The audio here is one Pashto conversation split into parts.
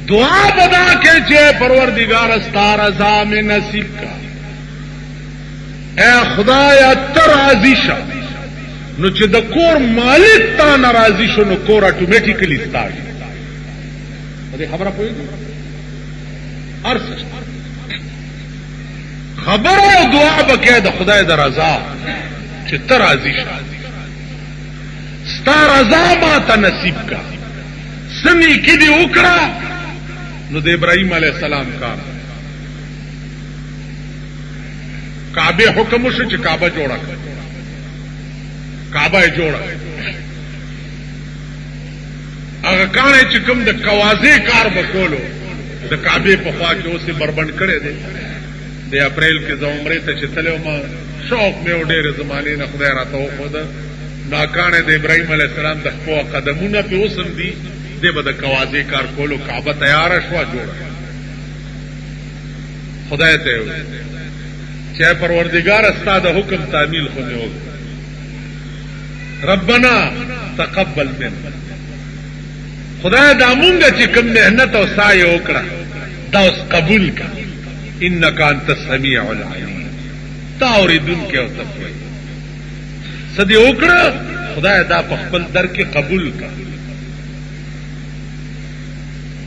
دعا بدا کے چے پروردگار استا رضا میں نصیب کا اے خدایا ته راضي شه نو چې د کور مالک تا ناراضي شو نو کور اتوماتیکلی ستاسو دې خبره پوهیږئ ارسه خبر او دعا بکې د خدای د رضا چې ته راضي شه ستا رضا ما ته نصیب کا سمی کې دې وکړه نو د ابراهيم عليه السلام کار کعبه حکم وشو چې کعبه جوړه کعبه جوړه هغه کانه چې کوم د کوازې کار وکولو د کعبه په خوا کې اوسې بربند کړي دي د اپریل کې د عمرې ته چې تلو ما شوق مې ډېر زمانه نه خدای راته وخود ناکانه د ابراهيم عليه السلام د خپل قدمونه په اوسم دي د بده کوازې کار کولو کعبه تیار شو جوړه خدای ته چې پروردگار استاد حکم تعمیل خو نه وو ربنا تقبل منا خدای دا مونږ چې کوم مهنت او سعی وکړه دا اوس قبول کړه انك انت السميع العليم تا اوریدونکو او تفوی سدي وکړه خدای دا په خپل در کې قبول کړه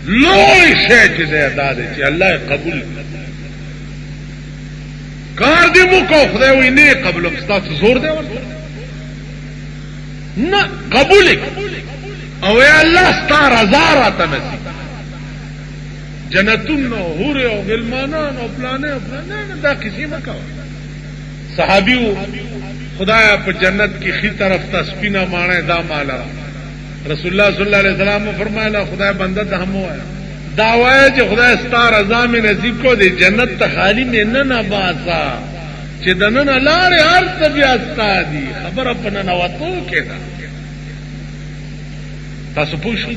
لوی شی چې دا دی چې الله قبول کړه کار دې مو کو خدای وي نه قبول استاد زور دی نه قبول او یا الله ستار هزار ته نصیب جنتون او حور او غلمانان او پلانه دا کسی مکو صحابیو خدای په جنت کی خي طرف ته سپینا مانه دا مالا رسول الله صلی الله علیه وسلم فرمایله خدای بنده ته هم وایا دا وای چې خدای ستاره ازامه نصیب کو دی جنت ته خالی نه نه باسا چې دنه لارې هر څه بیا ستادي خبره پنه نواتو کېدا تاسو پوښتنه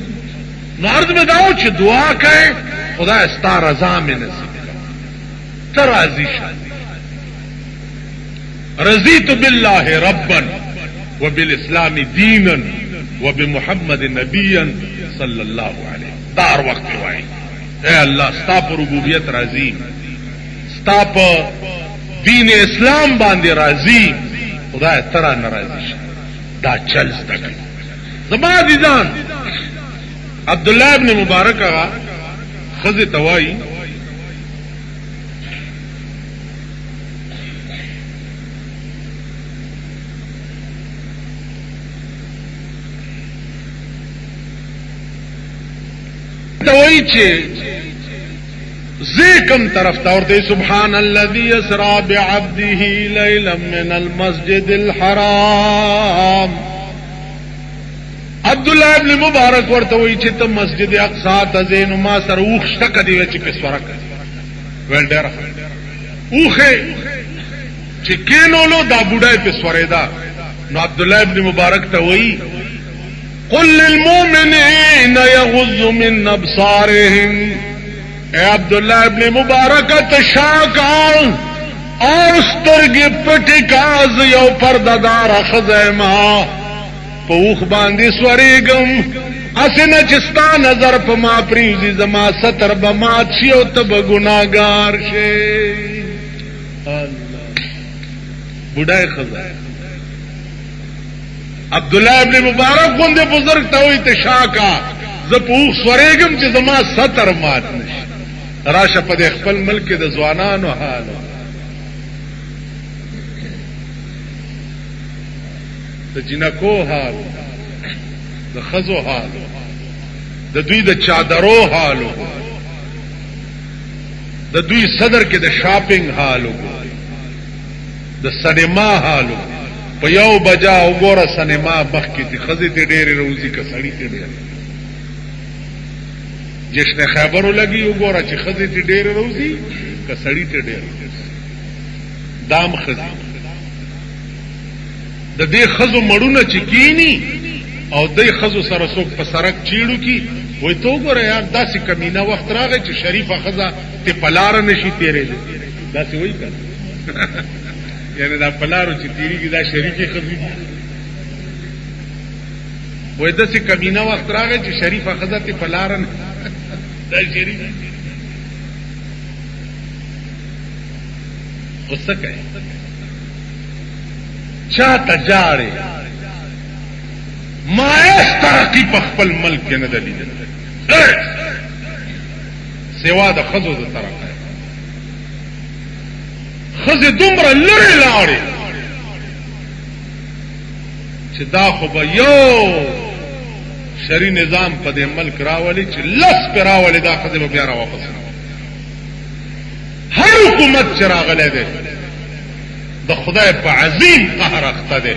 نو عرض میں داو چې دعا کئ خدای ستاره ازامه نصیب ته راضي شه رضيت بالله ربا وبالاسلام دينا وبمحمد نبيا صلى الله عليه دار وقت وای اے الله ستا پر ربوبیت راضی ستا پر دین اسلام باندې راضی خدای ترا ناراضی شه دا چل زده زما ديدان عبد الله ابن مبارک هغه خزه توای توئی چه زیکم طرف تا ورته سبحان الذي اسرا بعبده ليلا من المسجد الحرام عبد الله ابن مبارک ورته وی چې ته مسجد اقصا ته زین ما سره وښته کدی چې په سورک ول ډیر اوخه چې کینولو دا بوډای په سورېدا نو عبد الله ابن مبارک ته وی قل للمؤمنين يغضوا من ابصارهم اے عبداللہ ابن مبارک تشاکا اور سترگی پٹکاز یو پرددار خزیما پوخ باندی سوریگم اسنا چستا نظر پا ما پریوزی زما ستر بمات شیو تب گناہگار شے اللہ بڑای خزای عبداللہ ابن مبارک گوندے بزرگ تاوی تشاکا زپوخ سوریگم چی زما ستر مات نش راشا پا دے خپل ملک دے زوانانو حالو دا جنکو حالو دا خزو حالو دا دوی دا چادرو حالو دا دوی صدر کے دا شاپنگ حالو دا سنما حالو په یو بجا وګوره سینما مخ کې دي خزې ته ډېرې روزي که سړی ته ډېر جشن خیبرو لګي وګوره چې خزې ته ډېرې روزي که سړی ته ډېر دام خزې د دې خزو مړونه چې کینی او دې خزو سره څوک په سرک چیړو کی وای ته وګوره یار داسې کمینه وخت راغی چې شریفه خزه ته پلار نشي تیرې داسې وای کړه یعنی دا پلارو چې تیری کی دا شریفی خزی وای داسې کمینه وخت راغی چې شریفه خزه ته پلارن دا شریف غصه کوي چاته جاړي ما اس ترقی په خپل ملک کې نه دلیدل سوا د خزو د ترقی خزه دومره لړې لاړې چې دا خو به یو شری نظام په دې ملک راولي چې لس په راولي دا خزه به بیا را واپس هر حکومت چې راغلی دی د خدای په عظیم قهر اخته دی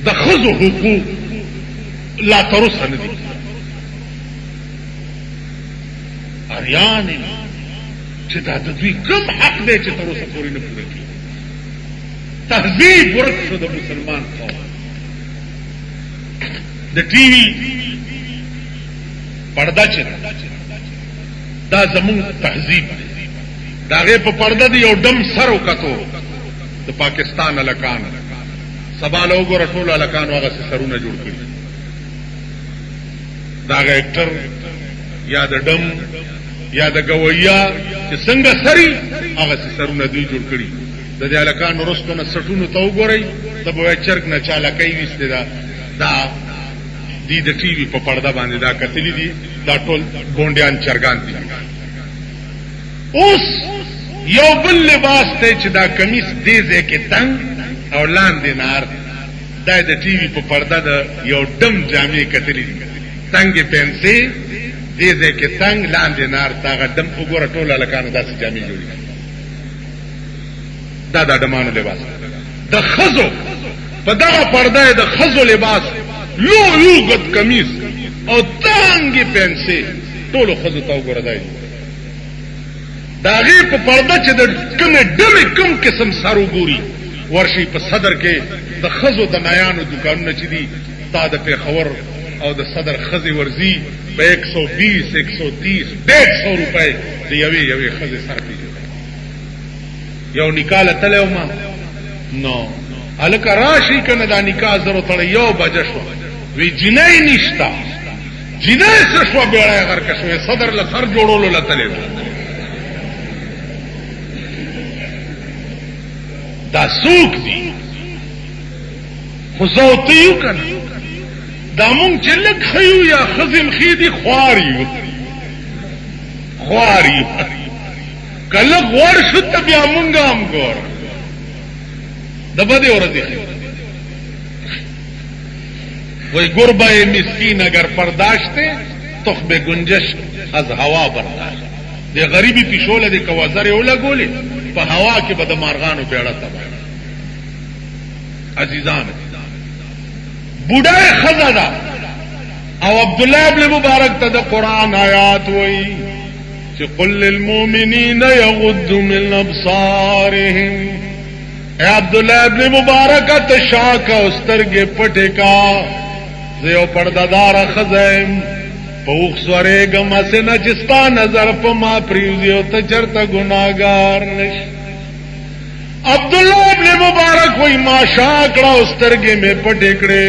د خزو حقوق لا ترسه نه دي اریان چې دا د دوی کوم حق دی چې تر اوسه پورې نه پوره کړي تهذیب ورک شو د مسلمان قوم د ټي وي پرده چې دا زمون تهذیب دا غي په پرده دی یو دم سر وکړو د پاکستان الکان سبا له وګوره ټول الکان هغه سرونه جوړ کړي دا اکټر یا د دم یا د گویا چې څنګه سری هغه سرونه دوی جوړ کړي د دې الکان ورستو نه سټونو ته وګورئ د بوې چرګ نه چالاکۍ وسته دا دی د ټي وي په پرده باندې دا کتلی دي دا ټول ګونډیان چرګان دي اوس یو بل لباس ته چې دا کمیس دیزه کې تنگ او لاندې نار دا د ټي وي په پرده د یو دم جامې کتلی دي تنگ پنسي دیزه کې تنگ لاندې نار تاغه دم وګوره ټول الکانو داسې جامې جوړي دا د دمانو لباس د خزو په دغه پرده د خزو لباس لو یوغت کمیس او تانګي پنسي ټول خزو ته وګوره دی دا غي په پرده چې د کومه ډمه کوم قسم سارو ګوري ورشي په صدر کې د خزو د نایانو دکانونه چې دي تا د پیښور او د صدر خزي ورزي په 120 130 150 روپے د یوې خزي سر پیږي یو نکاله تلو ما نو الک راشي کنه دا نکاح زرو تړ یو بجشو وی جنای نشتا جنای سشوا بیړای غر کښوی صدر له سر جوړولو لتلې دا سوق دي خو زوتیو کنه دا مونږ چې لک خيو یا خزم خيدي خواري کله غوړ شو ته بیا مونږ هم ګور د بده ورځي وای گربه مسکین اگر پرداشته تخم گنجش از هوا برداشت دی غریبی پیشوله دی کوازر یو لګولې په هوا کې به د مارغانو پیړه تبا عزیزان بوډای خزاده او عبد الله ابن مبارک ته د قران آیات وای چې قل للمؤمنین یغضوا من ابصارهم اے عبداللہ ابن مبارک تشاک استرگے پٹے کا زیو پردادار خزیم پوخ سورے گما سے نچستا نظر پما پریوزیو تچرتا گناہگار نش عبداللہ ابن مبارک وی ما شاکڑا استرگے میں پٹے کڑے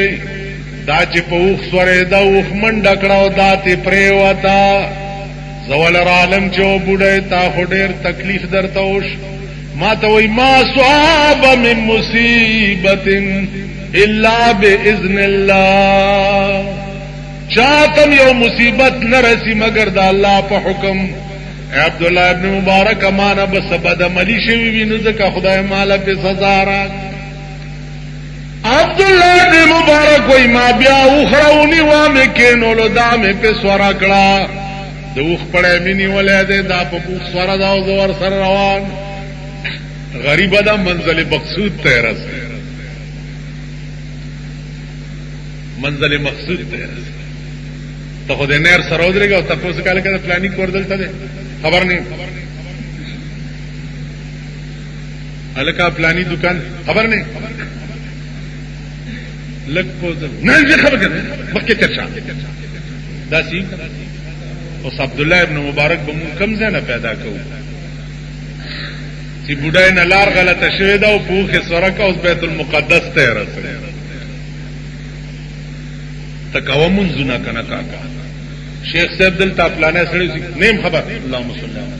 دا چی پوخ سورے دا اوخ منڈکڑا دا تی پریواتا زوال رالم چو بوڑے تا خودیر تکلیف در توش ما توي ما صاب من مصيبة الا باذن الله چاہتم یو مصیبت نرسی مگر دا اللہ پا حکم عبد الله ابن مبارک مانا بس بد عملی شوی وی نزکا خدای مالا پہ سزا را عبد الله ابن مبارک وی ما بیا اخرونی وامی کینولو دا میں پہ سورا کڑا دا اخ پڑے منی ولی دے دا پا پوخ سورا دا و زور سر روان غریب دا منزل مقصود تیرس منزل مقصود تیرس تو خود نیر سرود رہے گا اور تب سے کہا کہ پلانی کور دلتا دے خبر نہیں الکا پلانی دکان خبر نہیں لگ پوز نہیں یہ خبر کرنے مکہ چرچا دا سی اس عبداللہ ابن مبارک بمون کم زینا پیدا کرو چې بوډای نه لار غلطه شوې ده او پوخې سورکه اوس بیت المقدس ته رسېږي تکاو منځونه کنه کاکا شیخ صاحب دلته پلانې سره نیم خبر اللهم صل علی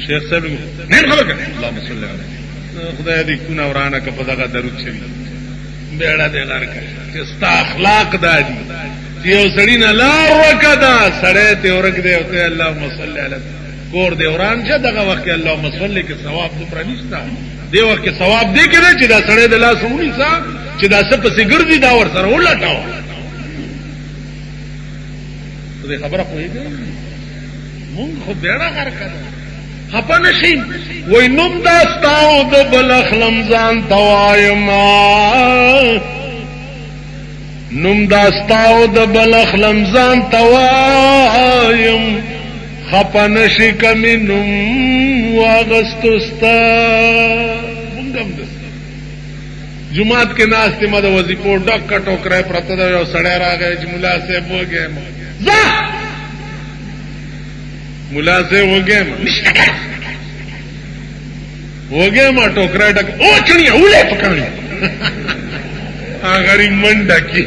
شیخ صاحب نیم خبر کړه اللهم صل علی خدای دې کونه ورانه که په دغه درود شي بیړه دې لار کړه چې ستا اخلاق دادي چې یو سړی نه لار وکړه سړی ته ورګ دی او ته اللهم صل علی کور دی وران شه دغه وخت اللهم صل کې ثواب دومره نشته دی وخت کې ثواب دی کړه چې دا سړی د لاس ونی صاحب چې دا څه پسې ګرځي دا ور سره ولټاو دې خبره پوهیږي مونږ خو بیړه کار کړو خپه نشي وای نوم داستاو د بلخلم ځان توایما نوم داستاو د بلخلم ځان توایم خپه نشي کمی نوم واغستوستا مونږم دستا جمعات کې ناستې ما د وظیفو ډک ټوکرای پرته دا یو سړی راغی چې ملا صاحب وګیم ځه ملا سے وګم وګم ټوکرا ډک او چني اولې پکړنی هغه منډه کی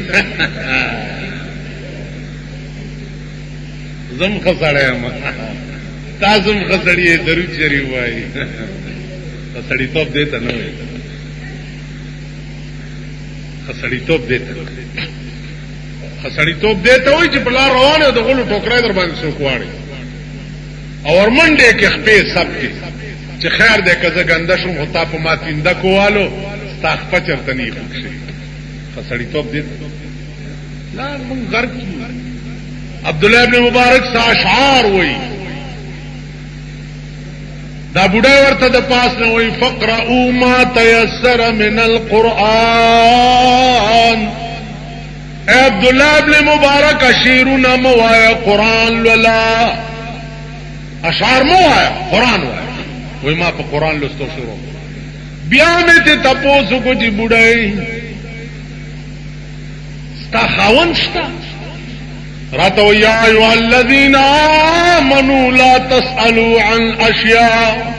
زم خسړې ما تاسو خسړې درو چری وای خسړې توپ دیته نه وای خسړې توپ دیته خسړې توپ دیته وای چې بلار روانه د غلو ټوکرا در باندې سو کوړي اور منډه کې خپې سب کې چې خیر دې کزه ګنده شوم هتا په ما تینده کوالو ستا خپه چرته نه خوښي فسړی توپ دې لا مونږ غر کی عبد الله ابن مبارک سا اشعار وای دا بډای ورته د پاس نه وای فقرؤ ما تيسر من القرآن اے عبد الله ابن مبارک اشیرنا موایا قرآن ولا اشعار مو آیا قرآن وایا وی ما پا قرآن لستو شروع بیا میں تے تپوسو کو جی بڑائی ستا خاون شتا راتو یا ایوہ الذین آمنوا لا تسألوا عن اشیاء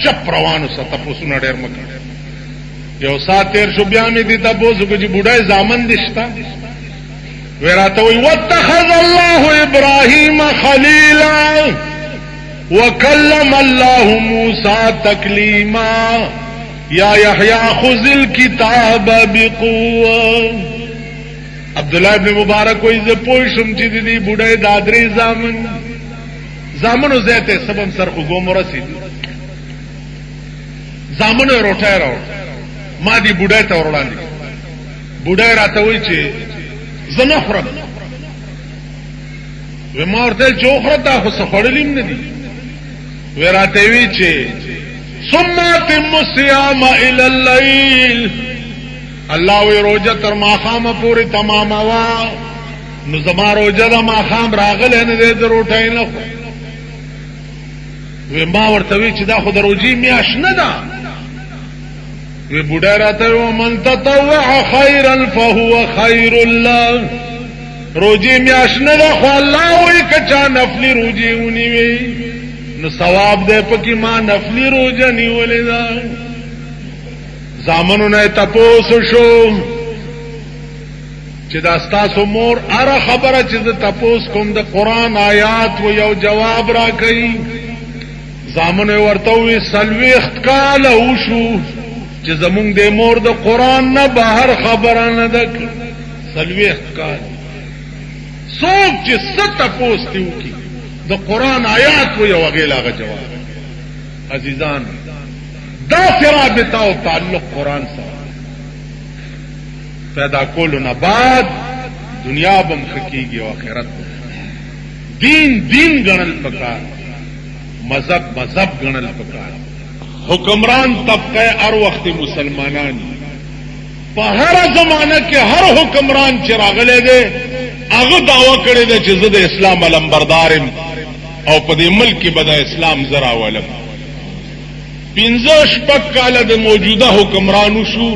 چپ روانو سا تپوسو نا دیر مکر یو سات تیر شو بیا میں تے تپوسو کو جی بڑائی زامن دشتا وی راتو واتخذ اللہ ابراہیم خلیلا وكلم الله موسى تكليما يا يحيى خذ الكتاب بقوه عبد الله بن مبارک کوئی ز پوښم چې دې بډای دادري زامنو زته سبم سر خو ګوم رسید زامنو روټای راو ما دې بډای ته ورلاندې بډای راته وای چې زنه خرب و ما ورته جوخره دا خو سفړلیم نه دي وراته وی چې ثم تم الصيام الى الليل الله وی روزه تر ماخامه پوری تمام وا نو زما روزه د ماخام راغله نه دې روټای نه و ما ورته وی چې دا خو د روزي میاش نه ده وی بوډا راته ومن تطوع خيرا فهو خير له روزي میاش نه ده خو الله وی کچا نفلی روزي ونی وی نو ثواب دے پکی ما نفلی روزه نیولې ده زامنو نه تپوس شو چې دا ستاسو مور اره خبره چې د تپوس کوم د قران آیات و یو جواب را کوي زامنو ورته وی سلويخت کال او شو چې زمونږ د مور د قران نه بهر خبره نه ده سلويخت کال څوک چې ست تپوس دیو کی د قرآن آیات و یو غیلاغه جواب عزیزان دا رابطه او تعلق قرآن سره پیدا کولو نه بعد دنیا بم خکیږي او آخرت دین ګڼل پکار مذهب ګڼل پکار حکمران طبقه هر وخت مسلمانان په هر زمانه کې هر حکمران چې راغلی دی هغه دعوه کړې ده چې زه د اسلام علمبردارم او په دې ملک کې به د اسلام زرا ولم 15 کاله د موجوده حکمرانو شو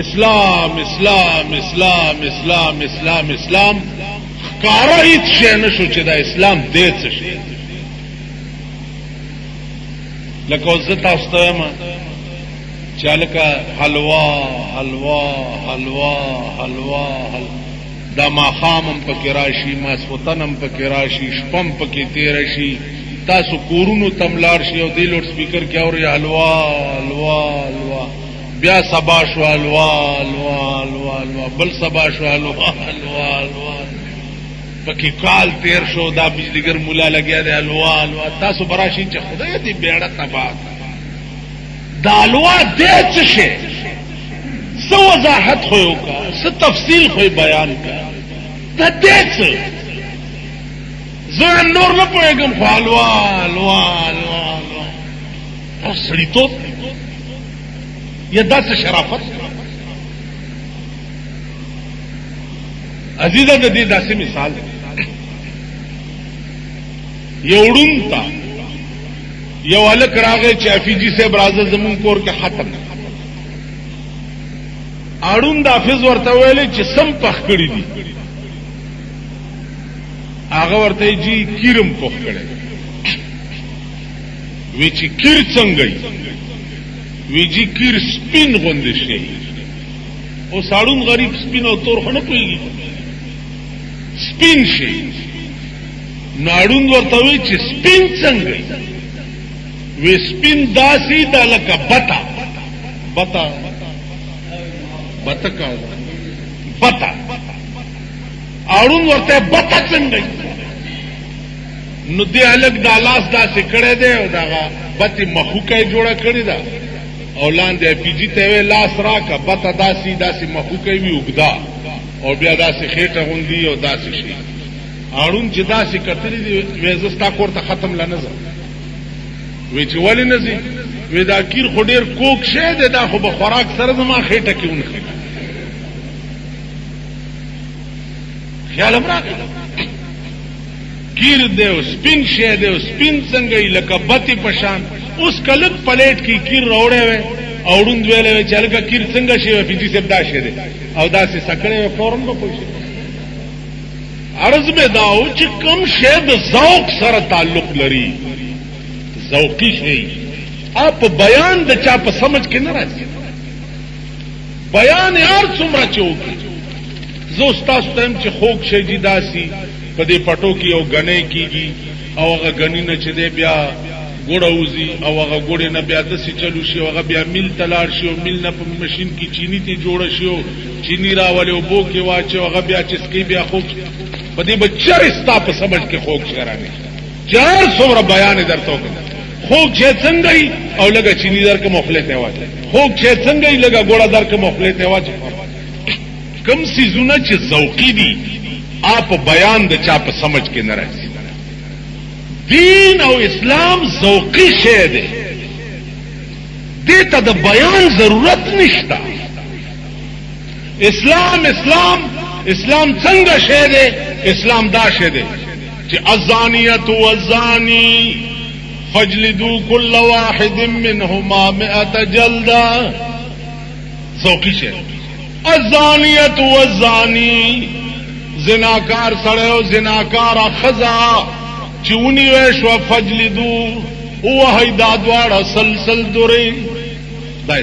اسلام اسلام اسلام اسلام اسلام اسلام ښکاره هیڅ شی نه شو چې د اسلام دې څه شي لکه اوس زه تاسو ته وایم چې هلکه حلوا حلوا حلوا حلوا دا ماخامم پکې راشي، ماسخوتنم پکې راشي، شپم پکې تیر شي، تاسو کورونو تملار شي او دی لوډ سپیکر کې اوري الوا الوا الوا، بیا سبا شو الوا الوا الوا الوا، بل سبا شو الوا الوا الوا، پکې کال تیر شو دا بجلیګر مولا لګیا دی الوا الوا، تاسو براشي چې خدای دې بیړه تباہ دا الوا دې څه شي، سو وضاحت خو کا، سو تفصیل خو بیان کا، دا دې څه زه نور نه پوهېږم خو الوا الوا الوا الوا، او سړیتوب یا داسې شرافت. عزیزه د دې داسې مثال یو ړوند تا یو هلک راغی چې حفیظي صاحب راځه زمون کور کې ختم، اړوند حافظ ورته ویلې چې سم پخ کړي دي، هغه ورته جی کیرم پخ کړي، وی چې کیر څنګه وی جی کیر سپین غوندې شي، او ساړون غریب سپین او تور خو نه پوهېږي، سپین شي. ناړوند ورته وی چې سپین څنګه وی سپین داسې دا لکه بتا بتا بتا کا بتا، اړوند ورته بتا څنګه، نو دې الګ دا لاس داسې کړی دی او دغه بتې مخوکه یې جوړه کړې ده او لاندې پیجي ته وی لاس راکه، بتا داسې داسې مخوکه وي اوږده او بیا داسې خېټه غوندي او داسې شي، اړوند چې داسې کتلې دي وی زه ستا کور ته ختم لا نه ځم، وی چې ولې نه ځې، وی دا کیر خو ډېر کوک شی دی، دا خو به خوراک سره زما خېټه کې ونښي. خیال هم راغی کیر دی او سپین شی دی او سپین څنګه یې لکه بتې په شان. اوس که لږ پلیټ کې کیر راوړی وی او ړوند ویلی وی چې هلکه کیر څنګه شی وی حفیظي صاحب دا شی دی او داسې سکړی وی فورن به پوه شي. عرض مې دا و چې کوم شی د ذوق سره تعلق لري، ذوقي شی آپ بیان د چا په سمجھ کې نه راځي، بیان هر څومره چې وکړي. زه ستاسو ته یم چې خوږ شی جي داسې په دې پټو کې یو ګنی کېږي او هغه ګني نه چې دی بیا ګوړه وځي او هغه ګوړې نه بیا داسې چلو شي او هغه بیا میل ته لاړ شي او میل نه په مشین کې چیني ته جوړه شي او چیني راولې اوبو کې واچي او هغه بیا چسکي بیا خوږ په دې به چېرې ستا په سمجھ کې خوږ شی رانغی چې هر څومره بیان یې درته وکړم. خوږ شی څنګه وي او لږه چیني درکړم او خولې ته یې واچوي، خوږ شی څنګه وي لږه ګوړه درکړم او خولې ته یې واچوي. کوم څیزونه چې ذوقي دي آپ بیان د چا په سمجھ کې نه راځي. دین او اسلام ذوقي شی دی، دې ته د بیان ضرورت نشته. اسلام څنګه شی دی؟ اسلام دا شی دی چې الزانیة والزانی فاجلدوا كل واحد منهما 100 جلدة. ذوقي شی الزانیة والزانی، زناکار سړی او زناکاره ښځه چې ونیوی شوه فجلدو ووهئ دا دواړه سلسل درې. دا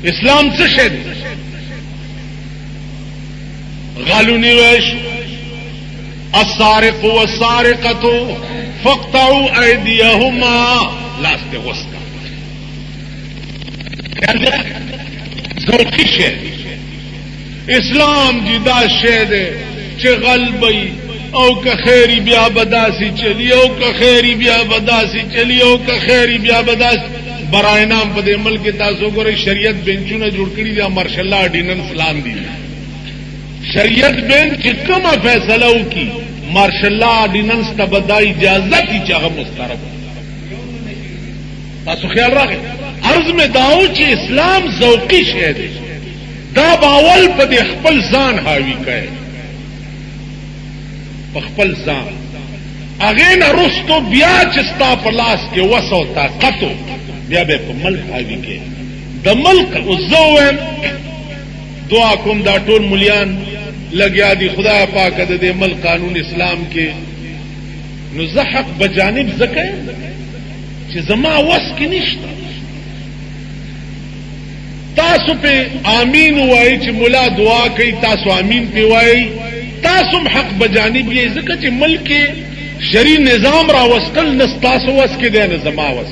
اسلام څه شی دی؟ غل ونیوی شو السارق والسارقة فاقطعوا أيديهما، لاس ته غوسته. ذوقي شی اسلام جی دا شی دی چې غلبی او که خیری بیا بداسی چلی او که خیری بیا بداسی چلی او که خیری بیا بداسی. برای نام په دې ملک تاسو ګورئ شریعت بینچونه جوړ کړي دي، مارشل آرډیننس لاندې شریعت بینچ چې کومه فیصله وکړي مارشل آرډیننس ته به دا اجازه کړي چې هغه مسترب. تاسو خیال راغی عرض مې دا و چې اسلام ذوقي شی دی، دا باول په دې خپل ځان حاوي کوي، په خپل ځان. هغې نه رستو بیا چې ستا په لاس کې وس او طاقت بیا به په ملک حاوي کوي. د ملک اوس زه ووایم دعا کوم دا ټول ملیان لګیا دي خدای پاکه د دې ملک قانون اسلام کې، نو زه حق بجانب زکه چې زما وس کې نشته. تاسو په امین وای چې مولا دعا کوي تاسو امین په وای تاسو حق بجانب یې ځکه چې ملک شری نظام را وسکل نستاسو وس کې دی نه زما وس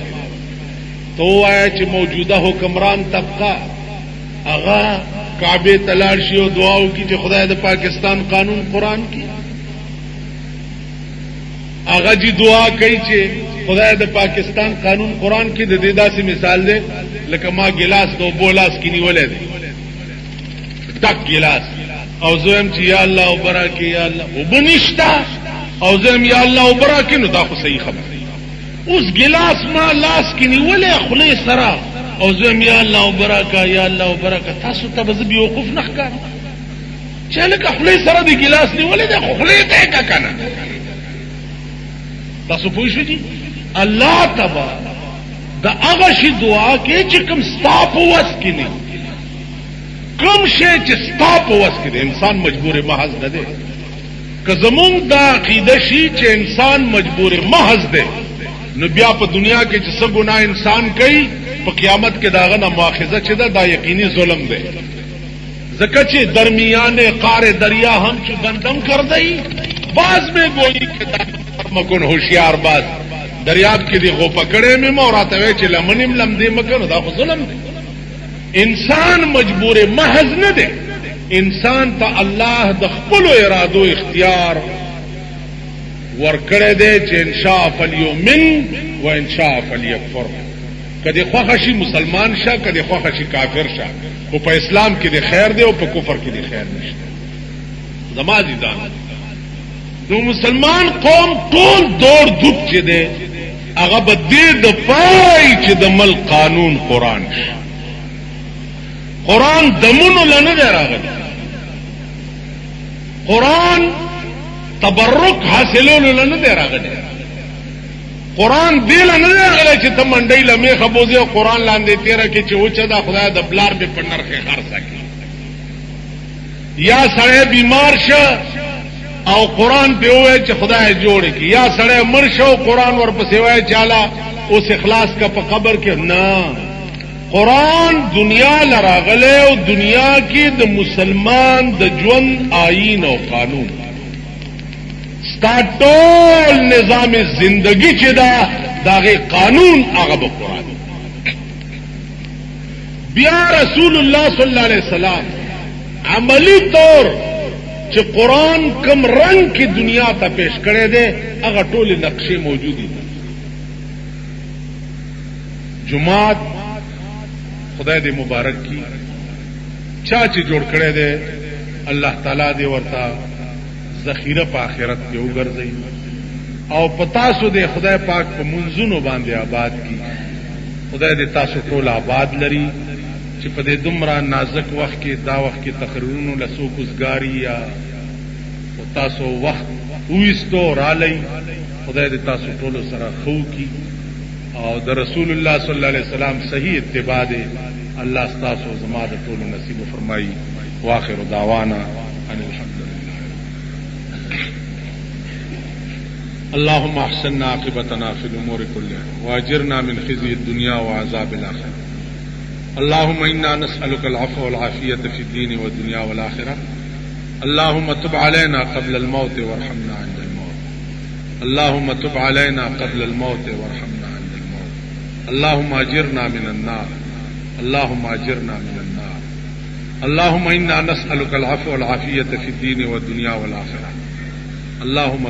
تو وای چې موجوده حکمران طبقه اغا کعبه تلاړ شي او دعا وکړي چې خدای د پاکستان قانون قران کې اغا جی دعا کوي چې خدای د پاکستان قانون قران کې د دې داسې مثال دی لکه ما ګلاس دو بولاس کې نیولې دی ډک ګلاس او زم چې یا الله وبرکه یا الله وبنشتا او زم یا الله وبرکه نو دا خو صحیح خبره اوس ګلاس ما لاس کې نیولې خله سره او زم یا الله وبرکه یا الله وبرکه تاسو ته به بیوقوف نه ښکار چې لکه خله سره د ګلاس نیولې د خله ته کا کنه تاسو پوه شئ الله تبا دا هغه شی دعا کې چې کوم ستا په وس کې نه کوم شی چې ستا په وس کې دی انسان مجبور محض نه دی که زمونږ دا عقیده شي چې انسان مجبور محض دی نو بیا په دنیا کې چې څه ګناه انسان کوي په قیامت کې داغه نه مؤاخذه چې دا یقیني ظلم دی ځکه چې درمیانه قار دریا هم چې گندم کر دی باز میں گوئی کہ مکن ہوشیار باز دریاب کې دی غو پکړې مې موراته چې لمنیم لم دې مکن دا خو ظلم دی انسان مجبور محض نه دی انسان ته الله د خپل ارادو اختیار ورکړی دی چې ان شاء فلیؤمن و ان شاء فلیکفر کدی خوښ شي مسلمان شه کدی خوښ شي کافر شه او په اسلام کې دی خیر دی او په کفر کې دی خیر نشته زما دي دا نو مسلمان قوم ټول دور دب چې دی هغه به دې د پای چې د مل قانون قران شي قران دمونو لنه دی راغلی قران تبرک حاصلولو لنه دی راغلی قران دې لنه دی راغلی چې ته منډۍ لمې خبوزي او قران لاندې تیرا کې چې وچه دا خدای د بلار به په نرخه خرڅه کی یا سړی بیمار شه او قران په وای چې خدای جوړ کی یا سړی مرشه او قران ورپسې وای چاله اوس اخلاص کا په قبر کې نه قرآن دنیا لراغله او دنیا کې د مسلمان د ژوند آئین او قانون ستاټول نظام زندگی چې دا داغه قانون هغه به قرآن بیا رسول الله صلی الله علیه وسلم عملی طور چې قرآن کم رنگ کی دنیا ته پیش کړی دی هغه ټول نقشې موجودي دي جمعات خدای دې مبارک کی چا چې جوړ کړی دی الله تعالی دې ورته ذخیره په آخرت کې وګرځي او پتاسو دې خدای پاک په منځونو باندې آباد کی خدای دې تاسو ټول آباد لري چې په دې دومره نازک وخت کې دا وخت کې تقریرونو لسو کوزګاری یا تاسو وخت وېستو را لې خدای دې تاسو ټول سره خو کی او د رسول الله صلی الله علیه وسلم صحیح اتباع دې الله ستاسو زما د ټول نصیب فرمایي واخر دعوانا ان الحمد لله اللهم احسننا عاقبتنا في الامور كلها واجرنا من خزي الدنيا وعذاب الاخره اللهم انا نسالك العفو والعافيه في الدين والدنيا والاخره اللهم تب علينا قبل الموت وارحمنا عند الموت اللهم تب علينا قبل الموت وارحمنا عند الموت اللهم اجرنا من النار اللهم اجرنا من النار اللهم انا نسالك العفو والعافيه في الدين والدنيا والاخره اللهم